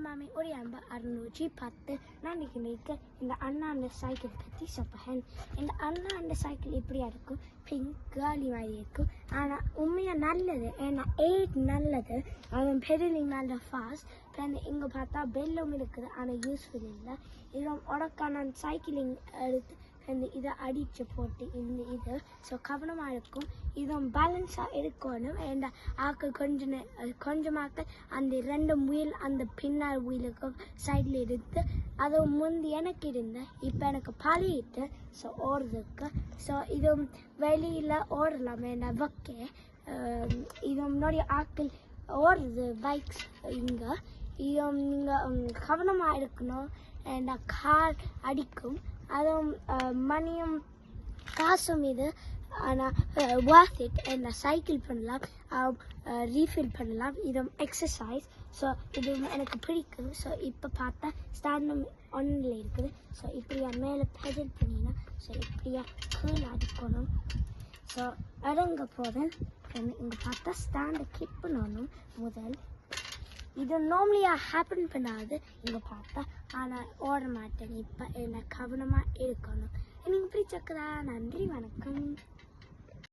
மாமி ஒரு 610 நான் இன்னைக்கு இந்த அண்ணாண்ட சைக்கிள் பற்றி சொல்கிறேன். இந்த அண்ணாண்ட சைக்கிள் இப்படியா இருக்கும், பிங்க் காலி மாதிரி இருக்கும். ஆனால் உண்மையாக நல்லது, ஏன்னா 8 நல்லது. அவன் பெடலிங் நல்ல ஃபாஸ்ட். இங்கே பார்த்தா பெல்லும் இருக்குது, ஆனால் யூஸ்ஃபுல் இல்லை. இதெல்லாம் உடக்கான சைக்கிளிங் எடுத்து இதை அடித்து போட்டு இந்த இது ஸோ கவனமாக இருக்கும். இதுவும் பேலன்ஸாக இருக்கணும். ஏன்னா ஆக்கள் கொஞ்சமாக்கள் அந்த 2 வீல் அந்த பின்னால் வீலுக்கு சைடில் இருந்து அது முந்தி எனக்கு இருந்தேன், இப்போ எனக்கு பழகிட்டு ஸோ ஓடுறதுக்கு. ஸோ இதுவும் வெளியில் ஓடலாம். ஏன்னா வைக்க இதுவும் நிறைய ஆக்கள் ஓடுறது பைக்ஸ் இங்கே. இதுவும் நீங்கள் கவனமாக இருக்கணும். ஏன்னா கார் அடிக்கும், அதுவும் மணியும் காசும் இது. ஆனால் worth it. என்ன சைக்கிள் பண்ணலாம், ரீஃபில் பண்ணலாம். இதுவும் எக்ஸசைஸ். ஸோ இது எனக்கு பிடிக்கும். ஸோ இப்போ பார்த்தா ஸ்டாண்டும் ஒன்றில் இருக்குது. ஸோ இப்படியா மேலே பெடல் பண்ணினா ஸோ இப்படியா கீழே அடிக்கணும். ஸோ இறங்க போகிறேன். இங்கே பார்த்தா ஸ்டாண்டை கிளிக் பண்ணணும் முதல். இது நார்மலியாக ஹேப்பன் பண்ணாது இங்கே பார்த்தா, ஆனால் ஓட மாட்டேன். இப்போ என்ன கவனமாக இருக்கணும். எனக்கு பிடிச்சிருக்குதா? நன்றி, வணக்கம்.